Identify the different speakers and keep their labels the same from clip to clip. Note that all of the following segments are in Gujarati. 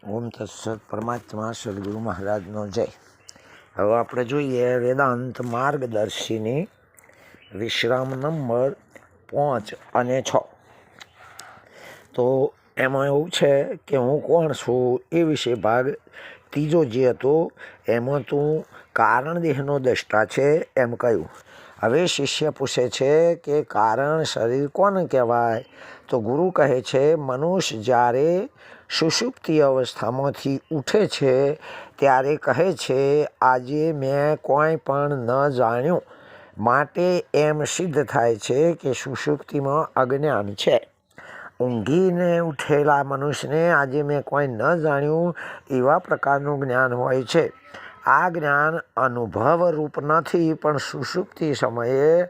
Speaker 1: ઓમ તત્સત પરમાત્મા સદગુરુ મહારાજનો જય. હવે આપણે જોઈએ વેદાંત માર્ગદર્શીની વિશ્રામ નંબર 5 અને 6. તો એમાં એવું છે કે હું કોણ છું એ વિશે ભાગ ત્રીજો જે હતો એમાં તું કારણ દેહનો દ્રષ્ટા છે એમ કહ્યું. હવે શિષ્ય પૂછે છે કે કારણ શરીર કોને કહેવાય? તો ગુરુ કહે છે મનુષ્ય જ્યારે સુષુપ્તિ અવસ્થામાંથી ઉઠે છે ત્યારે કહે છે આજે મેં કોઈ પણ ન જાણ્યું, માટે એમ સિદ્ધ થાય છે કે સુષુપ્તિમાં અજ્ઞાન છે. ઊંઘીને ઉઠેલા મનુષ્યને આજે મેં કોઈ ન જાણ્યું એવા પ્રકારનું જ્ઞાન હોય છે. આ જ્ઞાન અનુભવરૂપ નથી, પણ સુષુપ્તિ સમયે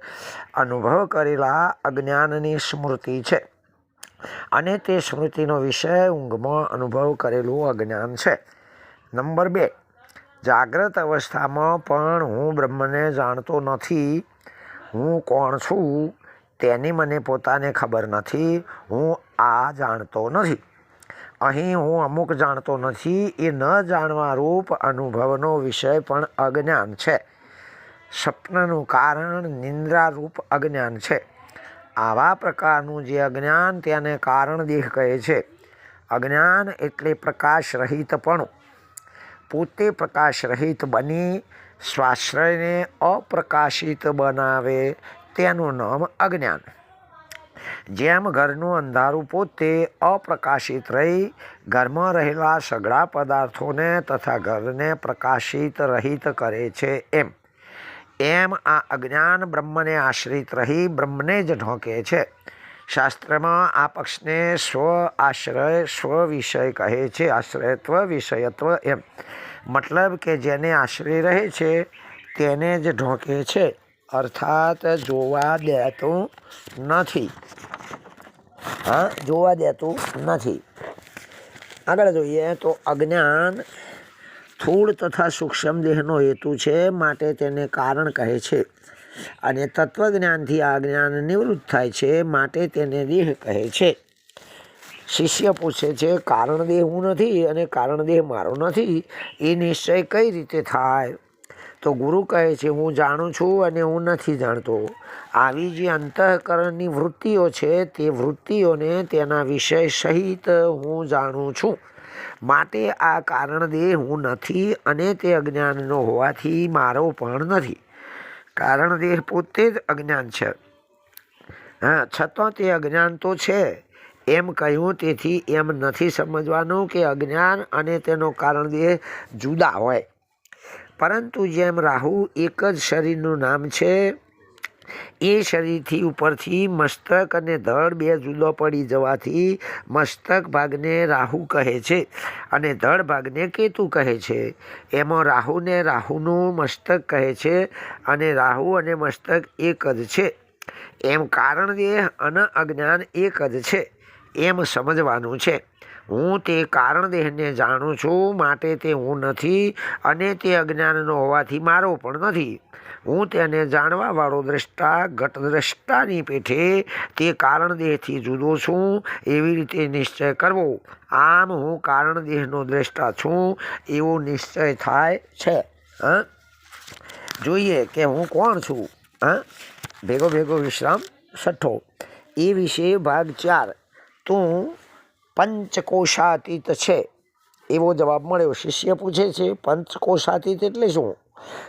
Speaker 1: અનુભવ કરેલા અજ્ઞાનની સ્મૃતિ છે, અને તે સ્મૃતિનો વિષય ઊંઘમાં અનુભવ કરેલું અજ્ઞાન છે. નંબર 2, જાગ્રત અવસ્થામાં પણ હું બ્રહ્મને જાણતો નથી. હું કોણ છું તેની મને પોતાને ખબર નથી. હું આ જાણતો નથી. અહીં હું અમુક જાણતો નથી. એ ન જાણવા રૂપ અનુભવનો વિષય પણ અજ્ઞાન છે. સ્વપ્નનું કારણ નિંદ્રારૂપ અજ્ઞાન છે. આવા પ્રકારનું જે અજ્ઞાન તેને કારણ દેહ કહે છે. અજ્ઞાન એટલે પ્રકાશ રહિતપણું. પોતે પ્રકાશ રહિત બની સ્વાશ્રયને અપ્રકાશિત બનાવે તેનું નામ અજ્ઞાન. જેમ ઘરનું અંધારું પોતે અપ્રકાશિત રહી ઘરમાં રહેલા સઘળા પદાર્થોને તથા ઘરને પ્રકાશિત રહિત કરે છે, એમ આ અજ્ઞાન બ્રહ્મને આશ્રિત રહી બ્રહ્મને જ ઢોકે છે. શાસ્ત્રમાં આ પક્ષને સ્વ આશ્રય સ્વ વિષય કહે છે. આશ્રયત્વ વિષયત્વ એમ. મતલબ કે જેને આશ્રય રહે છે તેને જ ઢોકે છે, અર્થાત જોવા દેતું નથી. જોવા દેતું નથી. આગળ જોઈએ તો અજ્ઞાન સ્થૂળ તથા સૂક્ષ્મ દેહનો હેતુ છે, માટે તેને કારણ કહે છે. અને તત્વજ્ઞાનથી આ જ્ઞાન નિવૃત્ત થાય છે, માટે તેને દેહ કહે છે. શિષ્ય પૂછે છે કારણ દેહ હું નથી અને કારણ દેહ મારો નથી એ નિશ્ચય કઈ રીતે થાય? તો ગુરુ કહે છે હું જાણું છું અને હું નથી જાણતો. આવી જે અંતઃકરણની વૃત્તિઓ છે તે વૃત્તિઓને તેના વિષય સહિત હું જાણું છું. માટે આ કારણ દેહ હું નથી અને તે અજ્ઞાનનો હોવાથી મારો પણ નથી. કારણ દેહ પોતે જ અજ્ઞાન છે. છતાં તે અજ્ઞાન તો છે એમ કહ્યું. તેથી એમ નથી સમજવાનું કે અજ્ઞાન અને તેનો કારણ દેહ જુદા હોય, પરંતુ જેમ રાહુ એક જ શરીરનું નામ છે, એ શરીરથી ઉપરથી મસ્તક અને ધડ બે જુદો પડી જવાથી મસ્તક ભાગને રાહુ કહે છે અને ધડ ભાગને કેતુ કહે છે. એમાં રાહુને રાહુનું મસ્તક કહે છે અને રાહુ અને મસ્તક એક જ છે. એમ કારણ દેહ અને અજ્ઞાન એક જ છે એમ સમજવાનું છે. હું તે કારણ દેહને જાણું છું, માટે તે હું નથી અને તે અજ્ઞાનનો હોવાથી મારો પણ નથી. હું તેને જાણવાવાળો દ્રષ્ટા ઘટદ્રષ્ટાની પેઠે તે કારણ દેહથી જુદો છું એવી રીતે નિશ્ચય કરવો. આમ હું કારણ દેહનો દ્રષ્ટા છું એવો નિશ્ચય થાય છે. જોઈએ કે હું કોણ છું. ભેગો વિશ્રામ 6 એ વિશે ભાગ 4. તું પંચકોશાતીત છે એવો જવાબ મળ્યો. શિષ્ય પૂછે છે પંચકોશાતીત એટલે શું?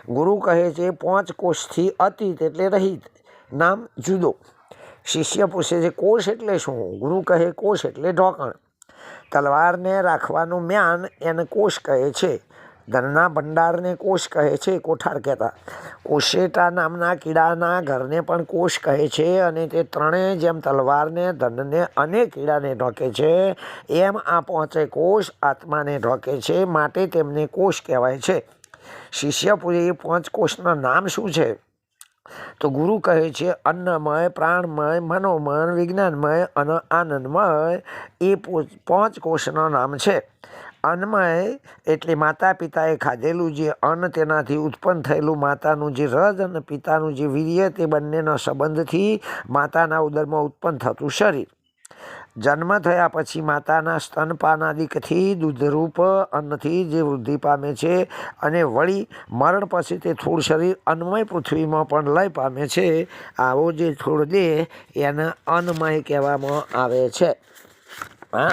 Speaker 1: ગુરુ કહે છે 5 કોષથી અતીત એટલે રહિત, નામ જુદો. શિષ્ય પૂછે છે કોષ એટલે શું? ગુરુ કહે કોષ એટલે ઢોકણ. તલવારને રાખવાનું મ્યાન એને કોષ કહે છે. ધનના ભંડારને કોષ કહે છે, કોઠાર કહેતા. કોશેટા નામના કીડાના ઘરને પણ કોષ કહે છે. અને તે ત્રણેય જેમ તલવારને, ધનને અને કીડાને ઢોકે છે, એમ આ 5 કોષ આત્માને ઢોકે છે, માટે તેમને કોષ કહેવાય છે. શિષ્ય પૂછે એ 5 કોષના નામ શું છે? તો ગુરુ કહે છે અન્નમય, પ્રાણમય, મનોમય, વિજ્ઞાનમય અને આનંદમય એ 5 કોષના નામ છે. અન્નમય એટલે માતા પિતાએ ખાધેલું જે અન્ન, તેનાથી ઉત્પન્ન થયેલું માતાનું જે રજ અને પિતાનું જે વીર્ય, તે બંનેના સંબંધથી માતાના ઉદરમાં ઉત્પન્ન થતું શરીર. જન્મ થયા પછી માતાના સ્તનપાનાદિકથી દૂધરૂપ અન્નથી જે વૃદ્ધિ પામે છે અને વળી મરણ પછી તે થોડ શરીર અન્નમય પૃથ્વીમાં પણ લય પામે છે. આવો જે થોડ દેહ એને અન્નમય કહેવામાં આવે છે. હા,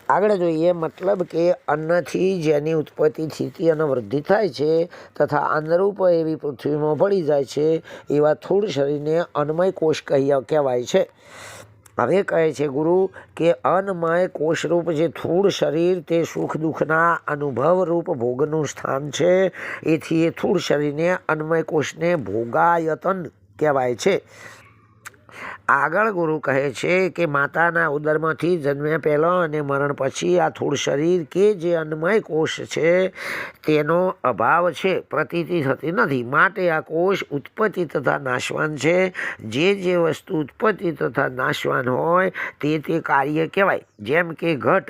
Speaker 1: આગળ જોઈએ. મતલબ કે અન્નથી જેની ઉત્પત્તિ સ્થિતિ અને વૃદ્ધિ થાય છે તથા અન્નરૂપ એવી પૃથ્વીમાં ભળી જાય છે એવા થોડ શરીરને અન્નમય કોષ કહેવાય છે. હવે કહે છે ગુરુ કે અન્નમય કોષરૂપ જે થોડ શરીર તે સુખ દુઃખના અનુભવરૂપ ભોગનું સ્થાન છે. એથી એ થોડ શરીરને અન્નમય કોષને ભોગાયતન કહેવાય છે. આગળ ગુરુ કહે છે કે માતાના ઉદરમાંથી જન્મ્યા પહેલાં અને મરણ પછી આ થોડ શરીર કે જે અન્નમય કોષ છે તેનો અભાવ છે, પ્રતીતિ થતી નથી. માટે આ કોષ ઉત્પત્તિ તથા નાશવાન છે. જે વસ્તુ ઉત્પત્તિ તથા નાશવાન હોય તે કાર્ય કહેવાય. જેમ કે ઘટ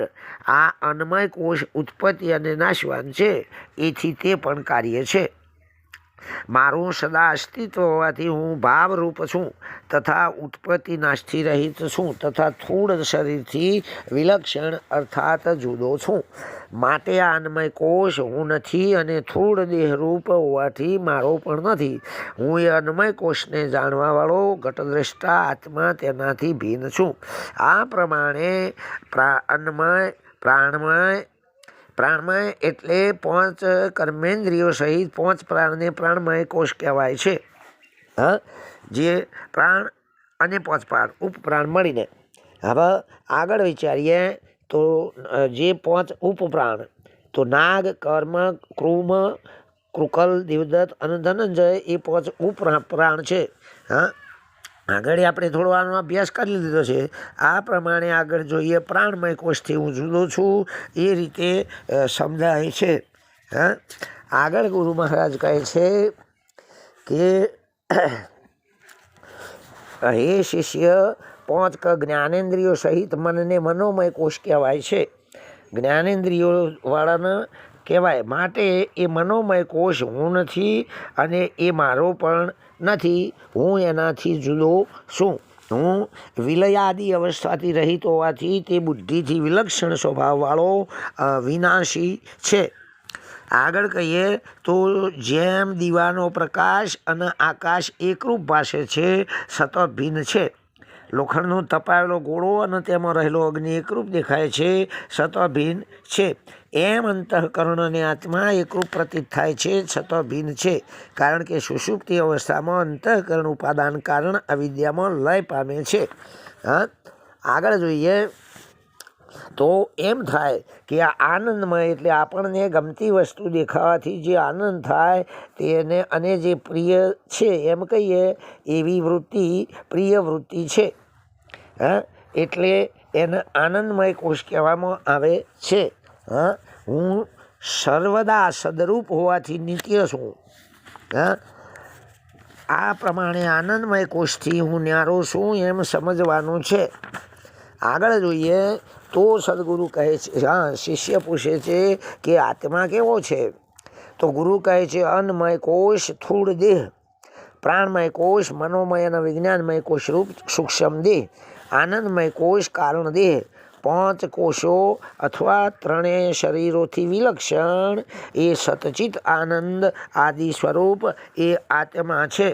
Speaker 1: આ અન્નમય કોષ ઉત્પત્તિ અને નાશવાન છે, એથી તે પણ કાર્ય છે. મારું સદા અસ્તિત્વ હોવાથી હું ભાવરૂપ છું તથા ઉત્પત્તિ નાશથી રહિત છું તથા થોડ શરીરથી વિલક્ષણ અર્થાત જુદો છું. માટે આ અન્નમય કોષ હું નથી અને થોડ દેહરૂપ હોવાથી મારો પણ નથી. હું એ અન્નમય કોષને જાણવાવાળો ઘટદ્રષ્ટા આત્મા તેનાથી ભિન્ન છું. આ પ્રમાણે પ્રાણમય એટલે 5 કર્મેન્દ્રિયો સહિત 5 પ્રાણને પ્રાણમય કોષ કહેવાય છે. હા, જે પ્રાણ અને 5 પ્રાણ ઉપપ્રાણ મળીને. હવે આગળ વિચારીએ તો જે 5 ઉપપ્રાણ તો નાગ, કર્મ, કૃમ, કૃકલ, દેવદત્ત અને ધનંજય એ 5 ઉપપ્રાણ છે. હા, આગળ આપણે થોડો આનો અભ્યાસ કરી લીધો છે. આ પ્રમાણે આગળ જોઈએ. પ્રાણમય કોષથી હું જુદો છું એ રીતે સમજાય છે. હા, આગળ ગુરુ મહારાજ કહે છે કે હે શિષ્ય, 5 જ્ઞાનેન્દ્રિયો સહિત મનને મનોમય કોષ કહેવાય છે. જ્ઞાનેન્દ્રિયો વાળાને કહેવાય. માટે એ મનોમય કોષ હું નથી અને એ મારો પણ નથી. હું એનાથી જુદો છું. હું વિલયાદી અવસ્થાથી રહિત હોવાથી તે બુદ્ધિથી વિલક્ષણ સ્વભાવવાળો વિનાશી છે. આગળ કહીએ તો જેમ દીવાનો પ્રકાશ અને આકાશ એકરૂપ ભાષે છે છતાં ભિન્ન છે. લોખંડનો તપાયેલો ગોળો અને તેમાં રહેલો અગ્નિ એકરૂપ દેખાય છે છતાં ભિન્ન છે. એમ અંતઃકરણ અને આત્મા એકરૂપ પ્રતીત થાય છે છતાં ભિન્ન છે. કારણ કે સુષુપ્તિ અવસ્થામાં અંતઃકરણ ઉપાદાન કારણ અવિદ્યામાં લય પામે છે. હા, આગળ જોઈએ તો એમ થાય કે આ આનંદમય એટલે આપણને ગમતી વસ્તુ દેખાવાથી જે આનંદ થાય તેને અને જે પ્રિય છે એમ કહીએ એવી વૃત્તિ પ્રિય વૃત્તિ છે. હા, એટલે એને આનંદમય કોષ કહેવામાં આવે છે. હા, હું સર્વદા સદરૂપ હોવાથી નિત્ય છું. હા, આ પ્રમાણે આનંદમય કોષથી હું ન્યારો છું એમ સમજવાનું છે. આગળ જોઈએ તો સદગુરુ કહે છે. હા, શિષ્ય પૂછે છે કે આત્મા કેવો છે? તો ગુરુ કહે છે અન્નમય કોષ સ્થૂળ દેહ, પ્રાણમય કોષ મનોમય અને વિજ્ઞાનમય કોષ રૂપ સૂક્ષ્મ દેહ, આનંદમય કોષ કારણ દેહ, 5 કોષો અથવા 3 શરીરોથી વિલક્ષણ એ સતચિત આનંદ આદિ સ્વરૂપ એ આત્મા છે.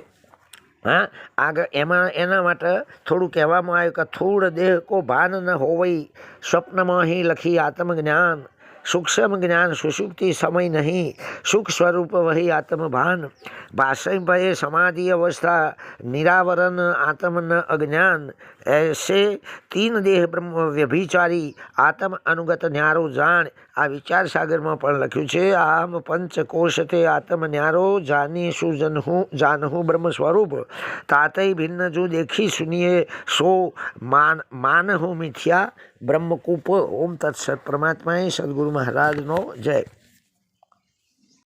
Speaker 1: હા, આગળ એના માટે થોડું કહેવામાં આવ્યું કે થોડ દેહ કો ભાન ન હોવઈ સ્વપ્નમાં અહીં લખી આત્મજ્ઞાન, સૂક્ષ્મ જ્ઞાન સુષુપ્તિ સમય નહીં, સુખ સ્વરૂપ વહી આત્મભાન, भाषण भय समाधि अवस्था निरावरण आत्म न अज्ञान, ऐसे 3 देह ब्रह्म व्यभिचारी आत्म अनुगत न्यारो जान. आ विचार सागर में पण लख्यु छे आम पंचकोश ते आत्म न्यारो जानीशु जानहु ब्रह्म स्वरूप तातई भिन्न जो देखी सुनिए सो मानहु मिथ्या ब्रह्मकूप. ओम तत्सत. परमात्मा सद्गुरु महाराज नो जय.